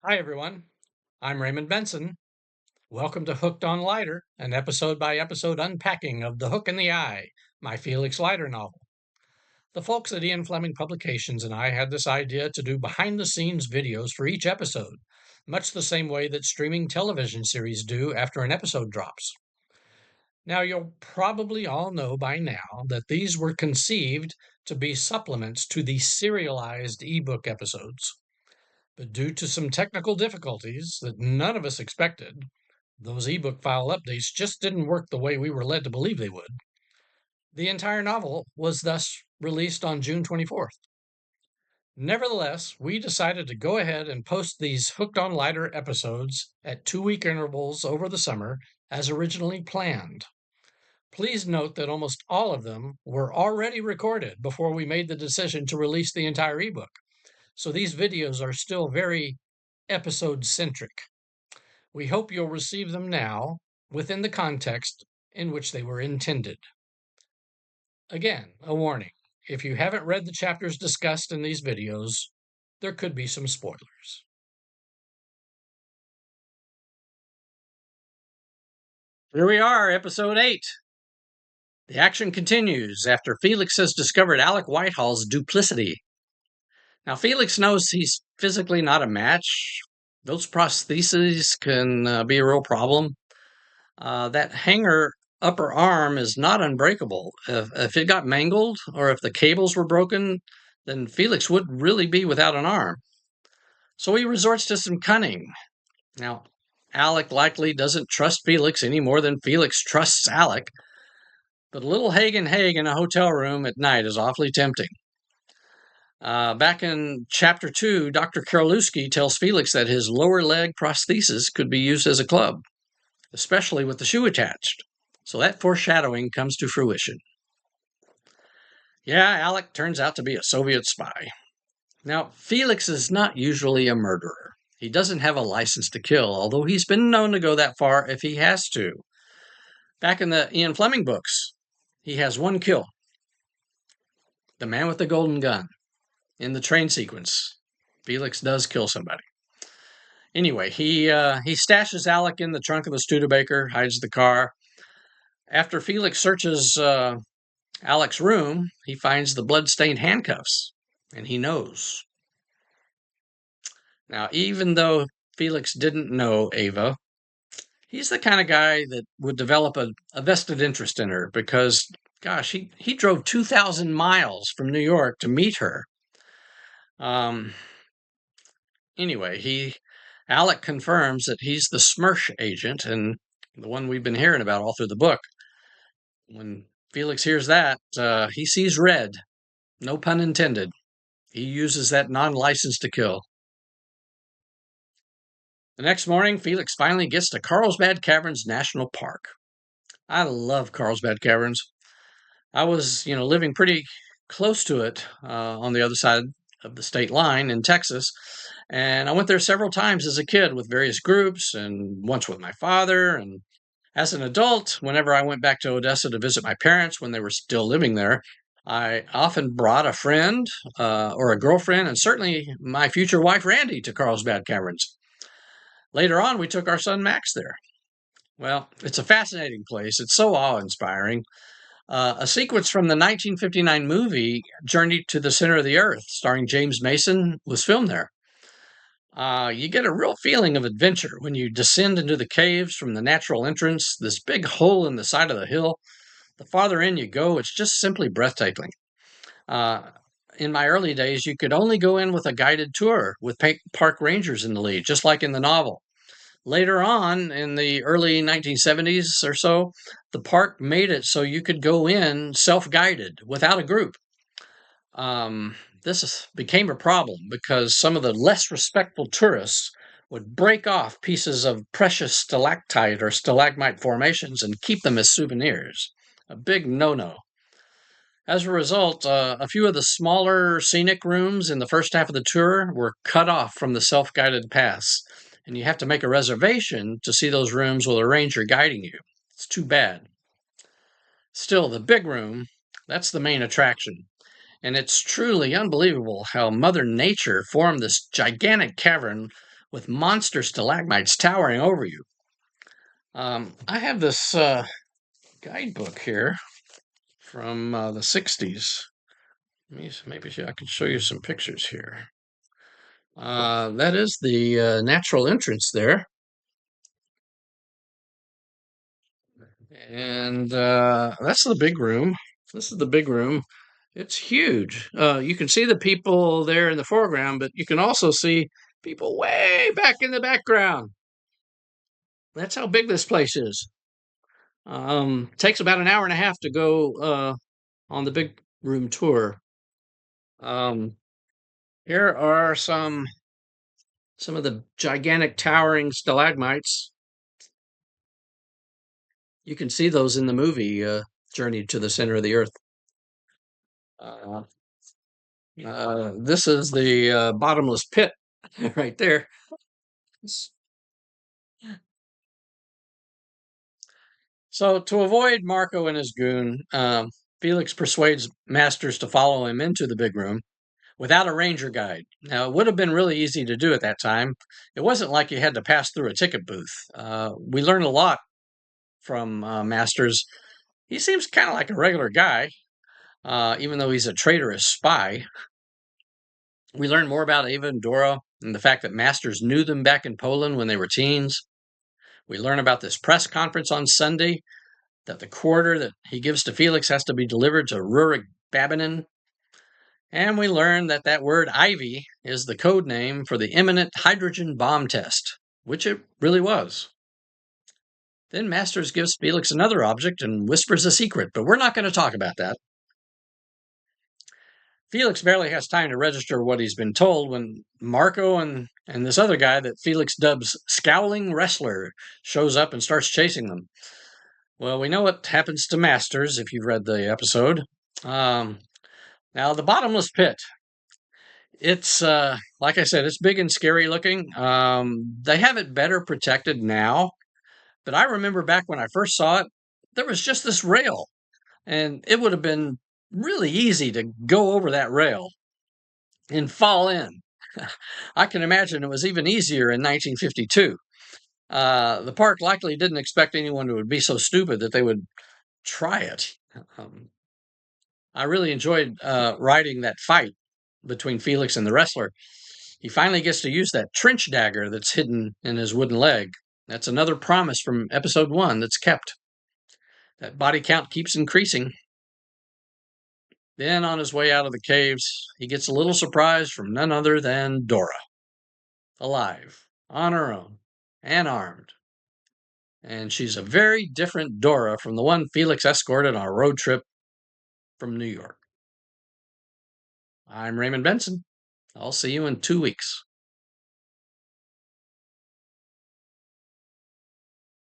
Hi, everyone. I'm Raymond Benson. Welcome to Hooked on Leiter, an episode by episode unpacking of The Hook in the Eye, my Felix Leiter novel. The folks at Ian Fleming Publications and I had this idea to do behind the scenes videos for each episode, much the same way that streaming television series do after an episode drops. Now, you'll probably all know by now that these were conceived to be supplements to the serialized ebook episodes. But due to some technical difficulties that none of us expected, those ebook file updates just didn't work the way we were led to believe they would. The entire novel was thus released on June 24th. Nevertheless, we decided to go ahead and post these Hooked on Lighter episodes at 2-week intervals over the summer as originally planned. Please note that almost all of them were already recorded before we made the decision to release the entire ebook. So these videos are still very episode-centric. We hope you'll receive them now within the context in which they were intended. Again, a warning. If you haven't read the chapters discussed in these videos, there could be some spoilers. Here we are, episode 8. The action continues after Felix has discovered Alec Whitehall's duplicity. Now, Felix knows he's physically not a match. Those prostheses can be a real problem. That hanger upper arm is not unbreakable. If it got mangled or if the cables were broken, then Felix would really be without an arm. So he resorts to some cunning. Now, Alec likely doesn't trust Felix any more than Felix trusts Alec, but a little Haig and Haig in a hotel room at night is awfully tempting. Back in Chapter 2, Dr. Karolewski tells Felix that his lower leg prosthesis could be used as a club, especially with the shoe attached. So that foreshadowing comes to fruition. Yeah, Alec turns out to be a Soviet spy. Now, Felix is not usually a murderer. He doesn't have a license to kill, although he's been known to go that far if he has to. Back in the Ian Fleming books, he has one kill. The man with the golden gun. In the train sequence, Felix does kill somebody. Anyway, he stashes Alec in the trunk of the Studebaker, hides the car. After Felix searches Alec's room, he finds the blood-stained handcuffs, and he knows. Now, even though Felix didn't know Ava, he's the kind of guy that would develop a vested interest in her because, gosh, he drove 2,000 miles from New York to meet her. Anyway, Alec confirms that he's the Smersh agent and the one we've been hearing about all through the book. When Felix hears that, he sees red. No pun intended. He uses that non-license to kill. The next morning, Felix finally gets to Carlsbad Caverns National Park. I love Carlsbad Caverns. I was, living pretty close to it on the other side of the state line in Texas. And I went there several times as a kid with various groups and once with my father. And as an adult, whenever I went back to Odessa to visit my parents when they were still living there, I often brought a friend or a girlfriend and certainly my future wife, Randy, to Carlsbad Caverns. Later on, we took our son Max there. Well, it's a fascinating place. It's so awe-inspiring. A sequence from the 1959 movie Journey to the Center of the Earth, starring James Mason, was filmed there. You get a real feeling of adventure when you descend into the caves from the natural entrance, this big hole in the side of the hill. The farther in you go, it's just simply breathtaking. In my early days, you could only go in with a guided tour with park rangers in the lead, just like in the novel. Later on, in the early 1970s or so, the park made it so you could go in self-guided without a group. This became a problem because some of the less respectful tourists would break off pieces of precious stalactite or stalagmite formations and keep them as souvenirs. A big no-no. As a result, a few of the smaller scenic rooms in the first half of the tour were cut off from the self-guided paths, and you have to make a reservation to see those rooms with a ranger guiding you. It's too bad. Still, the big room, that's the main attraction. And it's truly unbelievable how Mother Nature formed this gigantic cavern with monster stalagmites towering over you. I have this guidebook here from the 60s. Maybe I can show you some pictures here. That is the natural entrance there. And that's the big room. This is the big room. It's huge. You can see the people there in the foreground, but you can also see people way back in the background. That's how big this place is. Takes about an hour and a half to go on the big room tour. Um, Here are some of the gigantic towering stalagmites. You can see those in the movie Journey to the Center of the Earth. Uh, this is the bottomless pit right there. So, to avoid Marco and his goon, Felix persuades Masters to follow him into the big room without a ranger guide. Now, it would have been really easy to do at that time. It wasn't like you had to pass through a ticket booth. We learned a lot from Masters. He seems kind of like a regular guy, even though he's a traitorous spy. We learn more about Ava and Dora and the fact that Masters knew them back in Poland when they were teens. We learn about this press conference on Sunday, that the quarter that he gives to Felix has to be delivered to Rurik Babinin. And we learn that that word Ivy is the code name for the imminent hydrogen bomb test, which it really was. Then Masters gives Felix another object and whispers a secret, but we're not going to talk about that. Felix barely has time to register what he's been told when Marco and this other guy that Felix dubs Scowling Wrestler shows up and starts chasing them. Well, we know what happens to Masters if you've read the episode. Now, the bottomless pit. It's, like I said, it's big and scary looking. They have it better protected now, but I remember back when I first saw it, there was just this rail, and it would have been really easy to go over that rail and fall in. I can imagine it was even easier in 1952. The park likely didn't expect anyone who would be so stupid that they would try it. I really enjoyed riding that fight between Felix and the wrestler. He finally gets to use that trench dagger that's hidden in his wooden leg. That's another promise from episode 1 that's kept. That body count keeps increasing. Then, on his way out of the caves, he gets a little surprise from none other than Dora. Alive, on her own, and armed. And she's a very different Dora from the one Felix escorted on a road trip from New York. I'm Raymond Benson. I'll see you in 2 weeks.